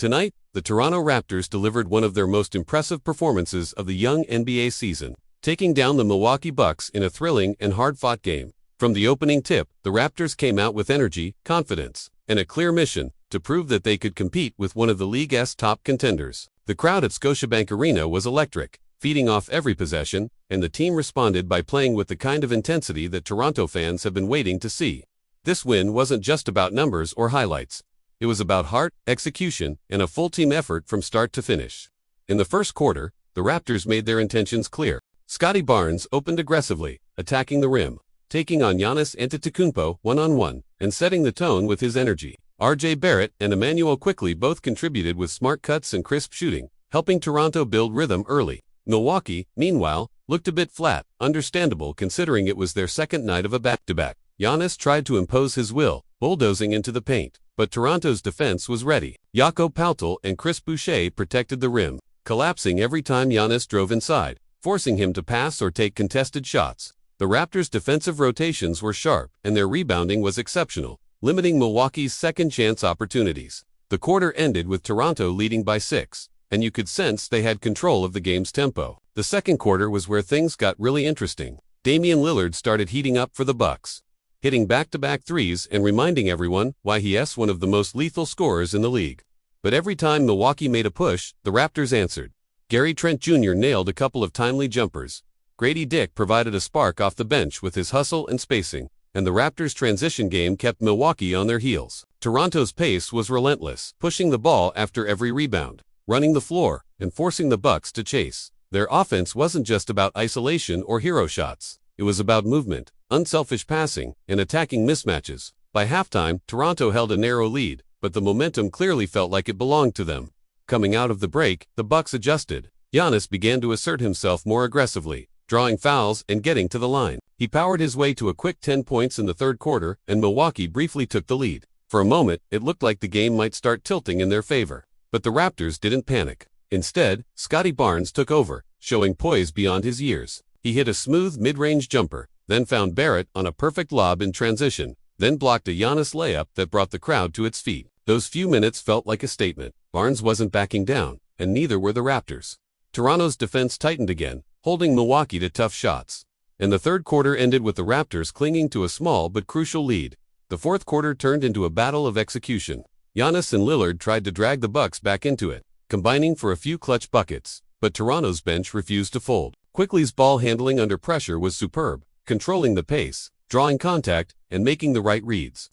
Tonight, the Toronto Raptors delivered one of their most impressive performances of the young NBA season, taking down the Milwaukee Bucks in a thrilling and hard-fought game. From the opening tip, the Raptors came out with energy, confidence, and a clear mission to prove that they could compete with one of the league's top contenders. The crowd at Scotiabank Arena was electric, feeding off every possession, and the team responded by playing with the kind of intensity that Toronto fans have been waiting to see. This win wasn't just about numbers or highlights. It was about heart, execution, and a full team effort from start to finish. In the first quarter, the Raptors made their intentions clear. Scottie Barnes opened aggressively, attacking the rim, taking on Giannis Antetokounmpo one-on-one, and setting the tone with his energy. R.J. Barrett and Emmanuel quickly both contributed with smart cuts and crisp shooting, helping Toronto build rhythm early. Milwaukee, meanwhile, looked a bit flat, understandable considering it was their second night of a back-to-back. Giannis tried to impose his will, bulldozing into the paint, but Toronto's defense was ready. Jakob Poeltl and Chris Boucher protected the rim, collapsing every time Giannis drove inside, forcing him to pass or take contested shots. The Raptors' defensive rotations were sharp, and their rebounding was exceptional, limiting Milwaukee's second-chance opportunities. The quarter ended with Toronto leading by 6, and you could sense they had control of the game's tempo. The second quarter was where things got really interesting. Damian Lillard started heating up for the Bucks, hitting back-to-back threes and reminding everyone why he is one of the most lethal scorers in the league. But every time Milwaukee made a push, the Raptors answered. Gary Trent Jr. nailed a couple of timely jumpers. Grady Dick provided a spark off the bench with his hustle and spacing, and the Raptors' transition game kept Milwaukee on their heels. Toronto's pace was relentless, pushing the ball after every rebound, running the floor, and forcing the Bucks to chase. Their offense wasn't just about isolation or hero shots. It was about movement, unselfish passing, and attacking mismatches. By halftime, Toronto held a narrow lead, but the momentum clearly felt like it belonged to them. Coming out of the break, the Bucks adjusted. Giannis began to assert himself more aggressively, drawing fouls and getting to the line. He powered his way to a quick 10 points in the third quarter, and Milwaukee briefly took the lead. For a moment, it looked like the game might start tilting in their favor. But the Raptors didn't panic. Instead, Scottie Barnes took over, showing poise beyond his years. He hit a smooth mid-range jumper, then found Barrett on a perfect lob in transition, then blocked a Giannis layup that brought the crowd to its feet. Those few minutes felt like a statement. Barnes wasn't backing down, and neither were the Raptors. Toronto's defense tightened again, holding Milwaukee to tough shots. And the third quarter ended with the Raptors clinging to a small but crucial lead. The fourth quarter turned into a battle of execution. Giannis and Lillard tried to drag the Bucks back into it, combining for a few clutch buckets, but Toronto's bench refused to fold. Quickly's ball handling under pressure was superb, controlling the pace, drawing contact, and making the right reads.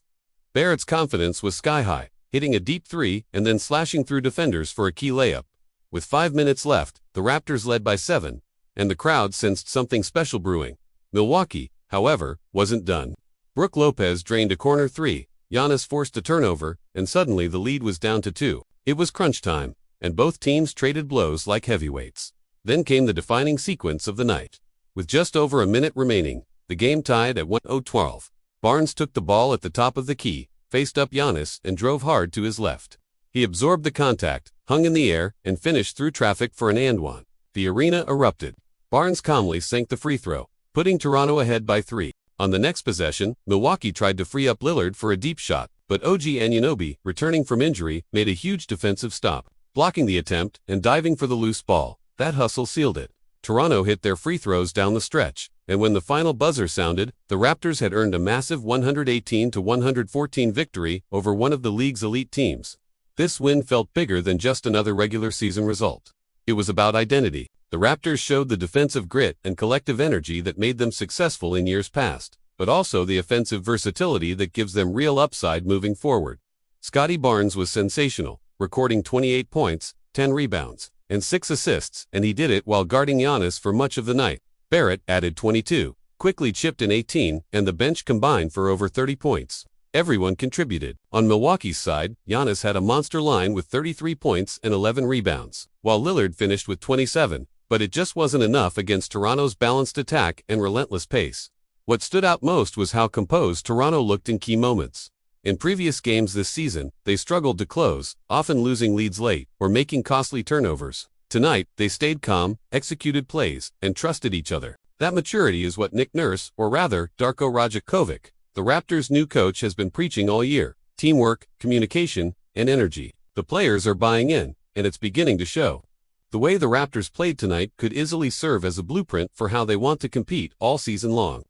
Barrett's confidence was sky-high, hitting a deep three and then slashing through defenders for a key layup. With 5 minutes left, the Raptors led by 7, and the crowd sensed something special brewing. Milwaukee, however, wasn't done. Brook Lopez drained a corner three, Giannis forced a turnover, and suddenly the lead was down to 2. It was crunch time, and both teams traded blows like heavyweights. Then came the defining sequence of the night. With just over a minute remaining, the game tied at 1-0-12. Barnes took the ball at the top of the key, faced up Giannis, and drove hard to his left. He absorbed the contact, hung in the air, and finished through traffic for an and-one. The arena erupted. Barnes calmly sank the free throw, putting Toronto ahead by 3. On the next possession, Milwaukee tried to free up Lillard for a deep shot, but OG Anunoby, returning from injury, made a huge defensive stop, blocking the attempt and diving for the loose ball. That hustle sealed it. Toronto hit their free throws down the stretch, and when the final buzzer sounded, the Raptors had earned a massive 118-114 victory over one of the league's elite teams. This win felt bigger than just another regular season result. It was about identity. The Raptors showed the defensive grit and collective energy that made them successful in years past, but also the offensive versatility that gives them real upside moving forward. Scottie Barnes was sensational, recording 28 points, 10 rebounds, and 6 assists, and he did it while guarding Giannis for much of the night. Barrett added 22, quickly chipped in 18, and the bench combined for over 30 points. Everyone contributed. On Milwaukee's side, Giannis had a monster line with 33 points and 11 rebounds, while Lillard finished with 27, but it just wasn't enough against Toronto's balanced attack and relentless pace. What stood out most was how composed Toronto looked in key moments. In previous games this season, they struggled to close, often losing leads late or making costly turnovers. Tonight, they stayed calm, executed plays, and trusted each other. That maturity is what Nick Nurse, or rather, Darko Rajakovic, the Raptors' new coach, has been preaching all year: teamwork, communication, and energy. The players are buying in, and it's beginning to show. The way the Raptors played tonight could easily serve as a blueprint for how they want to compete all season long.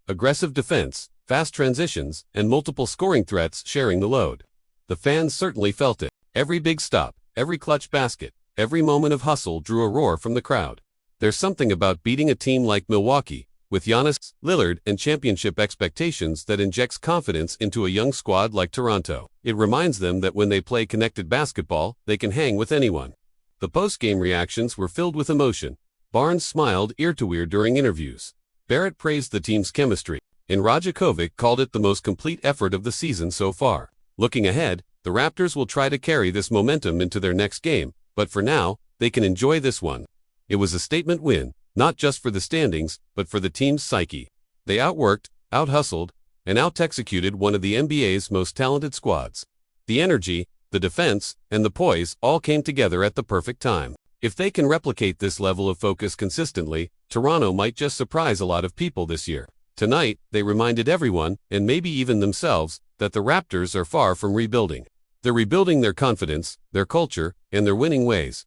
Aggressive defense, fast transitions, and multiple scoring threats sharing the load. The fans certainly felt it. Every big stop, every clutch basket, every moment of hustle drew a roar from the crowd. There's something about beating a team like Milwaukee, with Giannis, Lillard, and championship expectations that injects confidence into a young squad like Toronto. It reminds them that when they play connected basketball, they can hang with anyone. The post-game reactions were filled with emotion. Barnes smiled ear to ear during interviews. Barrett praised the team's chemistry, and Rajakovic called it the most complete effort of the season so far. Looking ahead, the Raptors will try to carry this momentum into their next game, but for now, they can enjoy this one. It was a statement win, not just for the standings, but for the team's psyche. They outworked, out-hustled, and out-executed one of the NBA's most talented squads. The energy, the defense, and the poise all came together at the perfect time. If they can replicate this level of focus consistently, Toronto might just surprise a lot of people this year. Tonight, they reminded everyone, and maybe even themselves, that the Raptors are far from rebuilding. They're rebuilding their confidence, their culture, and their winning ways.